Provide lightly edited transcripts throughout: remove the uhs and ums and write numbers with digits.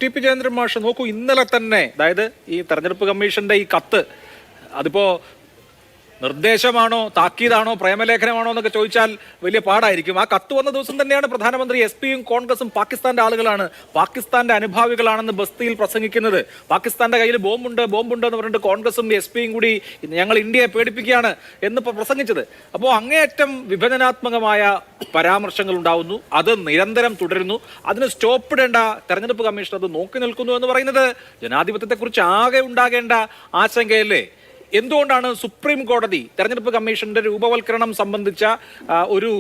T P Jayendran മാഷ് നോക്കൂ, ഇന്നലെ തന്നെ അതായത് ഈ തെരഞ്ഞെടുപ്പ് കമ്മീഷന്റെ ഈ കത്ത് അതിപ്പോ നിർദ്ദേശമാണോ താക്കീതാണോ പ്രേമലേഖനമാണോ എന്നൊക്കെ ചോദിച്ചാൽ വലിയ പാടായിരിക്കും. ആ കത്ത് വന്ന ദിവസം തന്നെയാണ് പ്രധാനമന്ത്രി എസ്.പിയും കോൺഗ്രസും പാകിസ്ഥാന്റെ ആളുകളാണ്, പാകിസ്ഥാന്റെ അനുഭാവികളാണെന്ന് ബസ്തിയിൽ പ്രസംഗിക്കുന്നത്. പാകിസ്ഥാന്റെ കയ്യിൽ ബോംബുണ്ട് എന്ന് പറഞ്ഞിട്ട് കോൺഗ്രസും എസ്.പിയും കൂടി ഞങ്ങൾ ഇന്ത്യയെ പേടിപ്പിക്കുകയാണ് എന്ന് പ്രസംഗിച്ചത്. അപ്പോൾ അങ്ങേയറ്റം വിഭജനാത്മകമായ പരാമർശങ്ങൾ ഉണ്ടാവുന്നു, അത് നിരന്തരം തുടരുന്നു. അതിന് സ്റ്റോപ്പ് ഇടേണ്ട തെരഞ്ഞെടുപ്പ് കമ്മീഷൻ അത് നോക്കി നിൽക്കുന്നു എന്ന് പറയുന്നത് ജനാധിപത്യത്തെക്കുറിച്ച് ആകെ ഉണ്ടാകേണ്ട ആശങ്കയല്ലേ? എന്തുകൊണ്ടാണ് സുപ്രീം കോടതി തെരഞ്ഞെടുപ്പ് കമ്മീഷന്റെ രൂപവൽക്കരണം സംബന്ധിച്ച ഒരു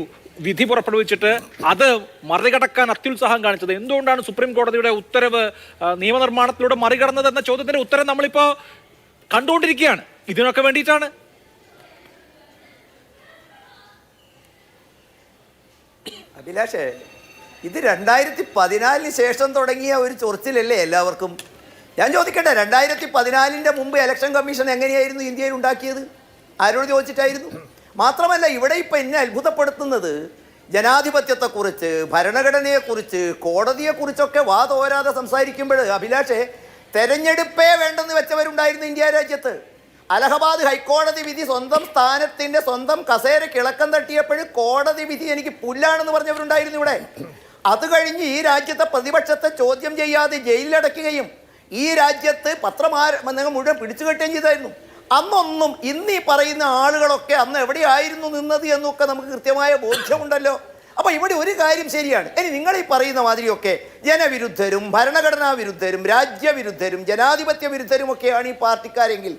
വിധി പുറപ്പെടുവിച്ചിട്ട് അത് മറികടക്കാൻ അത്യുത്സാഹം കാണിച്ചത്? എന്തുകൊണ്ടാണ് സുപ്രീം കോടതിയുടെ ഉത്തരവ് നിയമനിർമ്മാണത്തിലൂടെ മറികടന്നത് എന്ന ചോദ്യത്തിന്റെ ഉത്തരം നമ്മളിപ്പോ കണ്ടുകൊണ്ടിരിക്കുകയാണ്. ഇതിനൊക്കെ വേണ്ടിയിട്ടാണ്. അഭിലാഷേ, ഇത് 2014 ശേഷം തുടങ്ങിയ ഒരു ചൊറിച്ചിലല്ലേ എല്ലാവർക്കും? ഞാൻ ചോദിക്കട്ടെ, 2014 മുമ്പ് ഇലക്ഷൻ കമ്മീഷൻ എങ്ങനെയായിരുന്നു ഇന്ത്യയിൽ ഉണ്ടാക്കിയത്? ആരോട് ചോദിച്ചിട്ടായിരുന്നു? മാത്രമല്ല, ഇവിടെ ഇപ്പം എന്നെ അത്ഭുതപ്പെടുത്തുന്നത് ജനാധിപത്യത്തെക്കുറിച്ച്, ഭരണഘടനയെക്കുറിച്ച്, കോടതിയെക്കുറിച്ചൊക്കെ വാതോരാതെ സംസാരിക്കുമ്പോൾ അഭിലാഷേ, തെരഞ്ഞെടുപ്പേ വേണ്ടെന്ന് വെച്ചവരുണ്ടായിരുന്നു ഇന്ത്യ രാജ്യത്ത്. അലഹബാദ് ഹൈക്കോടതി വിധി സ്വന്തം സ്ഥാനത്തിൻ്റെ സ്വന്തം കസേര കിളക്കം തട്ടിയപ്പോൾ കോടതി വിധി എനിക്ക് പുല്ലാണെന്ന് പറഞ്ഞവരുണ്ടായിരുന്നു ഇവിടെ. അത് കഴിഞ്ഞ് ഈ രാജ്യത്തെ പ്രതിപക്ഷത്തെ ചോദ്യം ചെയ്യാതെ ജയിലിലടയ്ക്കുകയും ഈ രാജ്യത്ത് പത്രമാധ്യമങ്ങൾ മുഴുവൻ പിടിച്ചു കെട്ടുകയും ചെയ്തായിരുന്നു. അന്നൊന്നും ഇന്ന് ഈ പറയുന്ന ആളുകളൊക്കെ അന്ന് എവിടെയായിരുന്നു നിന്നത് എന്നൊക്കെ നമുക്ക് കൃത്യമായ ബോധ്യമുണ്ടല്ലോ. അപ്പോൾ ഇവിടെ ഒരു കാര്യം ശരിയാണ്. ഇനി നിങ്ങൾ ഈ പറയുന്ന മാതിരിയൊക്കെ ജനവിരുദ്ധരും ഭരണഘടനാ വിരുദ്ധരും രാജ്യവിരുദ്ധരും ജനാധിപത്യ വിരുദ്ധരും ഒക്കെയാണ് ഈ പാർട്ടിക്കാരെങ്കിൽ,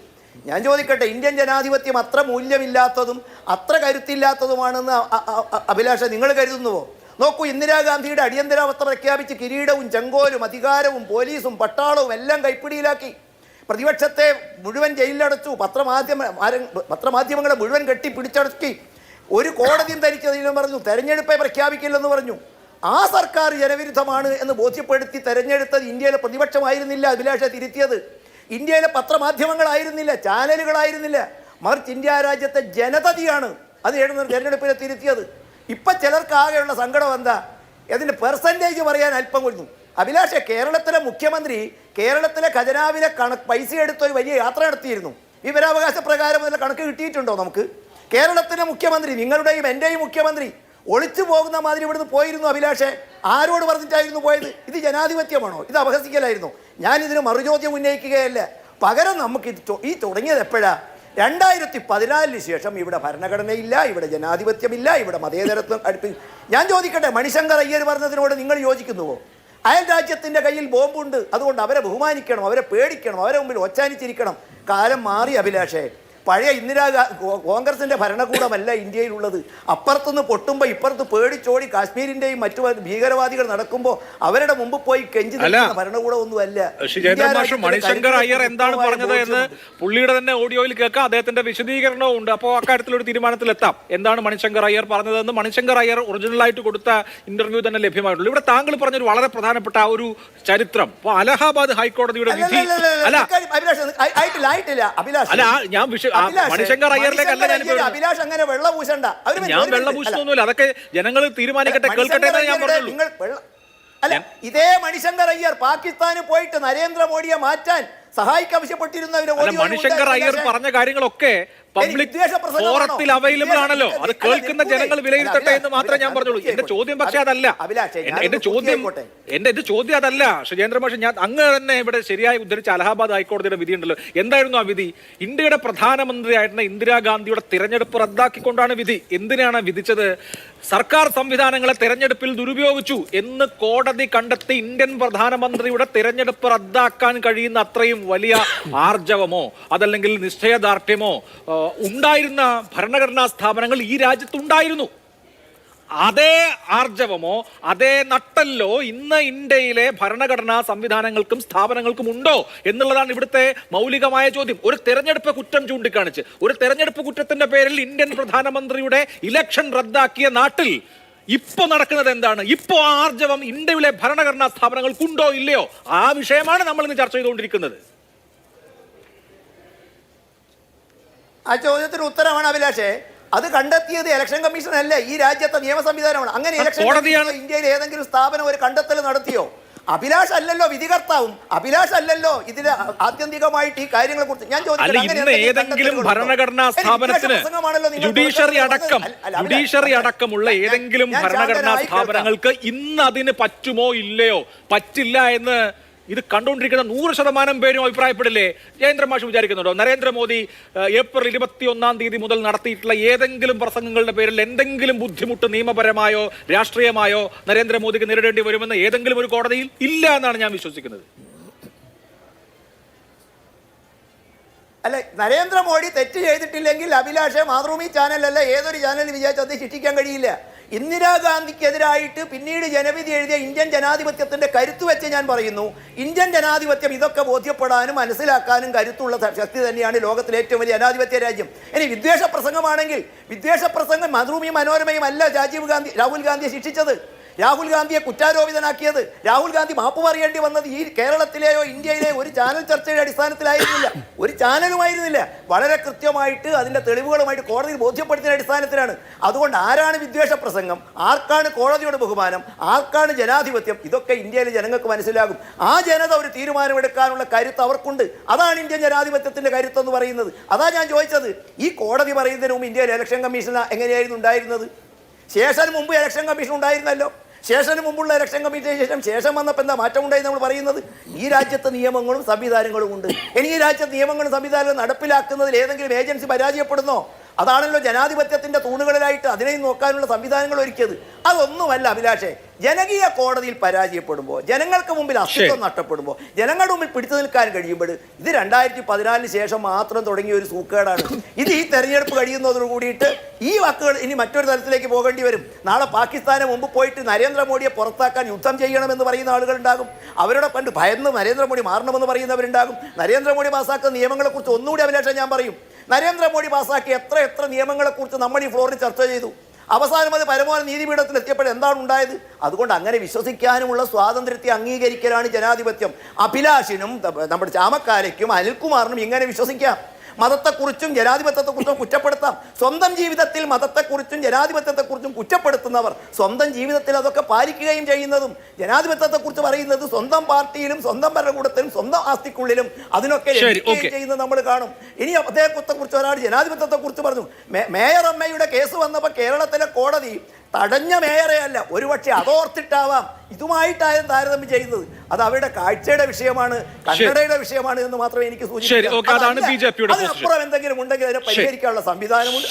ഞാൻ ചോദിക്കട്ടെ, ഇന്ത്യൻ ജനാധിപത്യം അത്ര മൂല്യമില്ലാത്തതും അത്ര കരുത്തില്ലാത്തതുമാണെന്ന് അഭിലാഷ നിങ്ങൾ കരുതുന്നുവോ? നോക്കൂ, ഇന്ദിരാഗാന്ധിയുടെ അടിയന്തരാവസ്ഥ പ്രഖ്യാപിച്ച് കിരീടവും ചെങ്കോലും അധികാരവും പോലീസും പട്ടാളവും എല്ലാം കൈപ്പിടിയിലാക്കി, പ്രതിപക്ഷത്തെ മുഴുവൻ ജയിലിലടച്ചു, പത്രമാധ്യമങ്ങളെ മുഴുവൻ കെട്ടി പിടിച്ചടക്കി, ഒരു കോടതിയും ധരിച്ചതിലും പറഞ്ഞു തെരഞ്ഞെടുപ്പെ പ്രഖ്യാപിക്കില്ലെന്ന് പറഞ്ഞു. ആ സർക്കാർ ജനവിരുദ്ധമാണ് എന്ന് ബോധ്യപ്പെടുത്തി തെരഞ്ഞെടുത്തത് ഇന്ത്യയിലെ പ്രതിപക്ഷമായിരുന്നില്ല അഭിലാഷ തിരുത്തിയത്, ഇന്ത്യയിലെ പത്രമാധ്യമങ്ങളായിരുന്നില്ല, ചാനലുകളായിരുന്നില്ല, മറിച്ച് ഇന്ത്യ രാജ്യത്തെ ജനതയാണ് അത് തെരഞ്ഞെടുപ്പിനെ തിരുത്തിയത്. ഇപ്പം ചിലർക്കാകെയുള്ള സങ്കടം എന്താ? അതിൻ്റെ പെർസെൻറ്റേജ് പറയാൻ അല്പം കൊടുത്തു. അഭിലാഷെ, കേരളത്തിലെ മുഖ്യമന്ത്രി കേരളത്തിലെ ഖജനാവിലെ പൈസ എടുത്തൊരു വലിയ യാത്ര നടത്തിയിരുന്നു. വിവരാവകാശ പ്രകാരം അതിൽ കണക്ക് കിട്ടിയിട്ടുണ്ടോ നമുക്ക്? കേരളത്തിലെ മുഖ്യമന്ത്രി, നിങ്ങളുടെയും എൻ്റെയും മുഖ്യമന്ത്രി ഒളിച്ചു പോകുന്ന മാതിരി ഇവിടുന്ന് പോയിരുന്നു അഭിലാഷെ. ആരോട് പറഞ്ഞിട്ടായിരുന്നു പോയത്? ഇത് ജനാധിപത്യമാണോ? ഇത് അപഹസിക്കലായിരുന്നു? ഞാനിതിന് മറുചോദ്യം ഉന്നയിക്കുകയല്ല. പകരം നമുക്ക് ഈ തുടങ്ങിയത് എപ്പോഴാ? 2014 ശേഷം ഇവിടെ ഭരണഘടനയില്ല, ഇവിടെ ജനാധിപത്യമില്ല, ഇവിടെ മതേതരത്വം ഞാൻ ചോദിക്കട്ടെ, മണിശങ്കർ അയ്യർ പറഞ്ഞതിനോട് നിങ്ങൾ യോജിക്കുന്നുവോ? അയൽ രാജ്യത്തിൻ്റെ കയ്യിൽ ബോംബുണ്ട്, അതുകൊണ്ട് അവരെ ബഹുമാനിക്കണം, അവരെ പേടിക്കണം, അവരെ മുമ്പിൽ ഒച്ചാനിച്ചിരിക്കണം. കാലം മാറി അഭിലാഷേ. പഴയ കോൺഗ്രസിൻ്റെ ഭരണകൂടമല്ല ഇന്ത്യയിലുള്ളത്. അപ്പുറത്തുനിന്ന് പൊട്ടുമ്പോൾ ഇപ്പുറത്ത് പേടിച്ചോടി കാശ്മീരിൻ്റെയും മറ്റു ഭീകരവാദികൾ നടക്കുമ്പോൾ അവരുടെ മുമ്പ് പോയി കെഞ്ചി നിൽക്കുന്ന ഭരണകൂടമൊന്നുമല്ല. മണിശങ്കർ അയ്യർ എന്താണ് പറഞ്ഞത് എന്ന് പുള്ളിയുടെ തന്നെ ഓഡിയോയിൽ കേൾക്കാം, അദ്ദേഹത്തിന്റെ വിശദീകരണവും ഉണ്ട്. അപ്പോൾ അക്കാര്യത്തിലൊരു തീരുമാനത്തിലെത്താം. എന്താണ് മണിശങ്കർ അയ്യർ പറഞ്ഞതെന്ന് മണിശങ്കർ അയ്യർ ഒറിജിനലായിട്ട് കൊടുത്ത ഇന്റർവ്യൂ തന്നെ ലഭ്യമായിട്ടുള്ളൂ. ഇവിടെ താങ്കൾ പറഞ്ഞൊരു വളരെ പ്രധാനപ്പെട്ട ഒരു ചരിത്രം, ഇപ്പോൾ അലഹാബാദ് ഹൈക്കോടതിയുടെ വിധി അല്ല ഞാൻ മണിശങ്കർ അയ്യറിലേക്കല്ല അഭിലാഷ് അങ്ങനെ വെള്ളം പൂശണ്ട. ഞാൻ വെള്ളം പൂശുന്നൊന്നുമില്ല, അതൊക്കെ ജനങ്ങൾ തീരുമാനിക്കട്ടെ, കേൾക്കട്ടെ എന്ന് ഞാൻ പറഞ്ഞുള്ളൂ. അല്ല, ഇതേ മണിശങ്കർ അയ്യർ പാകിസ്ഥാന് പോയിട്ട് നരേന്ദ്രമോദിയെ മാറ്റാൻ സഹായിക്കാവശ്യപ്പെട്ടിരുന്ന മണിശങ്കർ അയ്യർ പറഞ്ഞ കാര്യങ്ങളൊക്കെ പബ്ലിക് ഫോറത്തിൽ അവൈലബിൾ ആണല്ലോ. അത് കേൾക്കുന്ന ജനങ്ങൾ വിലയിരുത്തട്ടെ എന്ന് മാത്രമേ ഞാൻ പറഞ്ഞുള്ളൂ. എന്റെ ചോദ്യം പക്ഷേ അതല്ല, എന്റെ ചോദ്യം അതല്ല സുജേന്ദ്ര മാഷ്. ഞാൻ അങ്ങ് തന്നെ ഇവിടെ ശരിയായി ഉദ്ധരിച്ച അലഹാബാദ് ഹൈക്കോടതിയുടെ വിധി ഉണ്ടല്ലോ. എന്തായിരുന്നു ആ വിധി? ഇന്ത്യയുടെ പ്രധാനമന്ത്രിയായിരുന്ന ഇന്ദിരാഗാന്ധിയുടെ തിരഞ്ഞെടുപ്പ് റദ്ദാക്കിക്കൊണ്ടാണ് വിധി. എന്തിനാണ് വിധിച്ചത്? സർക്കാർ സംവിധാനങ്ങളെ തെരഞ്ഞെടുപ്പിൽ ദുരുപയോഗിച്ചു എന്ന് കോടതി കണ്ടെത്തി ഇന്ത്യൻ പ്രധാനമന്ത്രിയുടെ തിരഞ്ഞെടുപ്പ് റദ്ദാക്കാൻ കഴിയുന്ന അത്രയും വലിയ ആർജവമോ അതല്ലെങ്കിൽ നിശ്ചയദാർഢ്യമോ ഉണ്ടായിരുന്ന ഭരണഘടനാ സ്ഥാപനങ്ങൾ ഈ രാജ്യത്തുണ്ടായിരുന്നു. അതേ ആർജവമോ അതേ നട്ടല്ലോ ഇന്ന് ഇന്ത്യയിലെ ഭരണഘടനാ സംവിധാനങ്ങൾക്കും സ്ഥാപനങ്ങൾക്കും ഉണ്ടോ എന്നുള്ളതാണ് ഇവിടുത്തെ മൗലികമായ ചോദ്യം. ഒരു തെരഞ്ഞെടുപ്പ് കുറ്റം ചൂണ്ടിക്കാണിച്ച് ഒരു തെരഞ്ഞെടുപ്പ് കുറ്റത്തിന്റെ പേരിൽ ഇന്ത്യൻ പ്രധാനമന്ത്രിയുടെ ഇലക്ഷൻ റദ്ദാക്കിയ നാട്ടിൽ ഇപ്പൊ നടക്കുന്നത് എന്താണ്? ഇപ്പോ ആർജവം ഇന്ത്യയിലെ ഭരണഘടനാ സ്ഥാപനങ്ങൾക്കുണ്ടോ ഇല്ലയോ? ആ വിഷയമാണ് നമ്മൾ ഇന്ന് ചർച്ച ചെയ്തുകൊണ്ടിരിക്കുന്നത്. ആ ചോദ്യത്തിന് ഉത്തരമാണ് അഭിലാഷേ. അത് കണ്ടെത്തിയത് ഇലക്ഷൻ കമ്മീഷൻ അല്ലേ, ഈ രാജ്യത്തെ നിയമ സംവിധാനമാണ്. അങ്ങനെ ഇലക്ഷൻ ഇന്ത്യയിൽ ഏതെങ്കിലും സ്ഥാപനം ഒരു കണ്ടെത്തൽ നടത്തിയോ? അഭിലാഷ് അല്ലല്ലോ വിധികർത്താവും, അഭിലാഷ് അല്ലല്ലോ ഇതിന് ആത്യന്തികമായിട്ട് ഈ കാര്യങ്ങളെ കുറിച്ച് ഞാൻ ഇന്ന് ഏതെങ്കിലും ഭരണഘടനാ സ്ഥാപനത്തിന് ജുഡീഷ്യറി അടക്കമുള്ള ഏതെങ്കിലും ഭരണഘടനാ സ്ഥാപനങ്ങൾക്ക് ഇന്ന് അതിന് പറ്റുമോ ഇല്ലയോ, പറ്റില്ല എന്ന് ഇത് കണ്ടുകൊണ്ടിരിക്കുന്ന 100% പേരും അഭിപ്രായപ്പെടില്ലേ? ജയേന്ദ്ര മാഷ് വിചാരിക്കുന്നുണ്ടോ നരേന്ദ്രമോദി ഏപ്രിൽ 21 മുതൽ നടത്തിയിട്ടുള്ള ഏതെങ്കിലും പ്രസംഗങ്ങളുടെ പേരിൽ എന്തെങ്കിലും ബുദ്ധിമുട്ട് നിയമപരമായോ രാഷ്ട്രീയമായോ നരേന്ദ്രമോദിക്ക് നേരിടേണ്ടി വരുമെന്ന് ഏതെങ്കിലും ഒരു കോടതിയിൽ ഇല്ല എന്നാണ് ഞാൻ വിശ്വസിക്കുന്നത്. അല്ല, നരേന്ദ്രമോദി തെറ്റ് ചെയ്തിട്ടില്ലെങ്കിൽ അഭിലാഷ് മാതൃഭൂമി ചാനലല്ല ഏതൊരു ചാനലിൽ വിചാരിച്ച് അത് ശിക്ഷിക്കാൻ കഴിയില്ല. ഇന്ദിരാഗാന്ധിക്കെതിരായിട്ട് പിന്നീട് ജനവിധി എഴുതിയ ഇന്ത്യൻ ജനാധിപത്യത്തിന്റെ കരുത്ത് വെച്ച് ഞാൻ പറയുന്നു, ഇന്ത്യൻ ജനാധിപത്യം ഇതൊക്കെ ബോധ്യപ്പെടാനും മനസ്സിലാക്കാനും കരുത്തുള്ള ശക്തി തന്നെയാണ് ലോകത്തിലെ ഏറ്റവും വലിയ ജനാധിപത്യ രാജ്യം. ഇനി വിദ്വേഷ പ്രസംഗമാണെങ്കിൽ വിദ്വേഷ പ്രസംഗം മാതൃഭൂമിയും മനോരമയും അല്ല രാഹുൽ ഗാന്ധിയെ ശിക്ഷിച്ചത്, രാഹുൽ ഗാന്ധിയെ കുറ്റാരോപിതനാക്കിയത്, രാഹുൽ ഗാന്ധി മാപ്പ് പറയേണ്ടി വന്നത് ഈ കേരളത്തിലെയോ ഇന്ത്യയിലെയോ ഒരു ചാനൽ ചർച്ചയുടെ അടിസ്ഥാനത്തിലായിരുന്നില്ല, ഒരു ചാനലുമായിരുന്നില്ല. വളരെ കൃത്യമായിട്ട് അതിൻ്റെ തെളിവുകളുമായിട്ട് കോടതിയിൽ ബോധ്യപ്പെടുത്തിയ അടിസ്ഥാനത്തിലാണ്. അതുകൊണ്ട് ആരാണ് വിദ്വേഷ പ്രസംഗം, ആർക്കാണ് കോടതിയുടെ ബഹുമാനം, ആർക്കാണ് ജനാധിപത്യം, ഇതൊക്കെ ഇന്ത്യയിലെ ജനങ്ങൾക്ക് മനസ്സിലാകും. ആ ജനത ഒരു തീരുമാനമെടുക്കാനുള്ള കരുത്ത് അവർക്കുണ്ട്. അതാണ് ഇന്ത്യൻ ജനാധിപത്യത്തിൻ്റെ കരുത്തെന്ന് പറയുന്നത്. അതാ ഞാൻ ചോദിച്ചത്, ഈ കോടതി പറയുന്നതിന് മുമ്പ് ഇന്ത്യയിൽ ഇലക്ഷൻ കമ്മീഷൻ എങ്ങനെയായിരുന്നു ഉണ്ടായിരുന്നത്? ശേഷന് മുമ്പ് ഇലക്ഷൻ കമ്മീഷൻ ഉണ്ടായിരുന്നല്ലോ. ശേഷന് മുമ്പുള്ള ഇലക്ഷൻ കമ്മീഷന് ശേഷം വന്നപ്പോൾ എന്താ മാറ്റം ഉണ്ടായി നമ്മൾ പറയുന്നത്? ഈ രാജ്യത്തെ നിയമങ്ങളും സംവിധാനങ്ങളും ഉണ്ട്. ഇനി ഈ രാജ്യത്തെ നിയമങ്ങളും സംവിധാനങ്ങളും നടപ്പിലാക്കുന്നതിൽ ഏതെങ്കിലും ഏജൻസി പരാജയപ്പെടുന്നോ? അതാണല്ലോ ജനാധിപത്യത്തിന്റെ തൂണുകളിലായിട്ട് അതിനെയും നോക്കാനുള്ള സംവിധാനങ്ങൾ ഒരുക്കിയത്. അതൊന്നുമല്ല അഭിലാഷേ. ജനകീയ കോടതിയിൽ പരാജയപ്പെടുമ്പോൾ, ജനങ്ങൾക്ക് മുമ്പിൽ അസ്തിത്വം നഷ്ടപ്പെടുമ്പോൾ, ജനങ്ങളുടെ മുമ്പിൽ പിടിച്ചു നിൽക്കാൻ കഴിയുമ്പോൾ, ഇത് 2014 ശേഷം മാത്രം തുടങ്ങിയ ഒരു സൂക്കേടാണ്. ഇത് ഈ തെരഞ്ഞെടുപ്പ് കഴിയുന്നതോടു കൂടിയിട്ട് ഈ വാക്കുകൾ ഇനി മറ്റൊരു തലത്തിലേക്ക് പോകേണ്ടി വരും. നാളെ പാകിസ്ഥാന് മുമ്പ് പോയിട്ട് നരേന്ദ്രമോദിയെ പുറത്താക്കാൻ യുദ്ധം ചെയ്യണമെന്ന് പറയുന്ന ആളുകളുണ്ടാകും. അവരുടെ പണ്ട് ഭയന്ന് നരേന്ദ്രമോദി മാറണമെന്ന് പറയുന്നവരുണ്ടാകും. നരേന്ദ്രമോദി പാസ്സാക്കുന്ന നിയമങ്ങളെക്കുറിച്ച് ഒന്നുകൂടി അഭിലാഷം ഞാൻ പറയും. നരേന്ദ്രമോദി പാസ്സാക്കിയ എത്ര നിയമങ്ങളെക്കുറിച്ച് നമ്മൾ ഈ ഫ്ലോറിൽ ചർച്ച ചെയ്തു. അവസാനം അത് പരമോന്നത നീതിപീഠത്തിൽ എത്തിയപ്പോൾ എന്താണ് ഉണ്ടായത്? അതുകൊണ്ട് അങ്ങനെ വിശ്വസിക്കാനുമുള്ള സ്വാതന്ത്ര്യത്തെ അംഗീകരിക്കലാണ് ജനാധിപത്യം. അഭിലാഷിനും നമ്മുടെ ചാമക്കാലയ്ക്കും അനിൽകുമാറിനും ഇങ്ങനെ വിശ്വസിക്കാം. മതത്തെക്കുറിച്ചും ജനാധിപത്യത്തെക്കുറിച്ചും കുറ്റപ്പെടുത്താം. സ്വന്തം ജീവിതത്തിൽ മതത്തെക്കുറിച്ചും ജനാധിപത്യത്തെക്കുറിച്ചും കുറ്റപ്പെടുത്തുന്നവർ സ്വന്തം ജീവിതത്തിൽ അതൊക്കെ പാലിക്കുകയും ചെയ്യുന്നതും ജനാധിപത്യത്തെക്കുറിച്ച് പറയുന്നത് സ്വന്തം പാർട്ടിയിലും സ്വന്തം ഭരണകൂടത്തിലും സ്വന്തം ആസ്തിക്കുള്ളിലും അതിനൊക്കെ ചെയ്യുന്നത് നമ്മൾ കാണും. ഇനി അദ്ദേഹത്തെക്കുറിച്ച് ഒരാൾ ജനാധിപത്യത്തെക്കുറിച്ച് പറഞ്ഞു. മേയർ അമ്മയുടെ കേസ് വന്നപ്പോൾ കേരളത്തിലെ കോടതി തടഞ്ഞ മേയറെ അല്ല, ഒരുപക്ഷെ അതോർത്തിട്ടാവാം ഇതുമായിട്ടായാലും താരതമ്യം ചെയ്യുന്നത്. അത് അവരുടെ കാഴ്ചയുടെ വിഷയമാണ്, കന്നഡയുടെ വിഷയമാണ് എന്ന് മാത്രമേ എനിക്ക് സൂചിപ്പിക്കൂ. അതിനപ്പുറം എന്തെങ്കിലും ഉണ്ടെങ്കിൽ അതിനെ പരിഹരിക്കാനുള്ള സംവിധാനമുണ്ട്.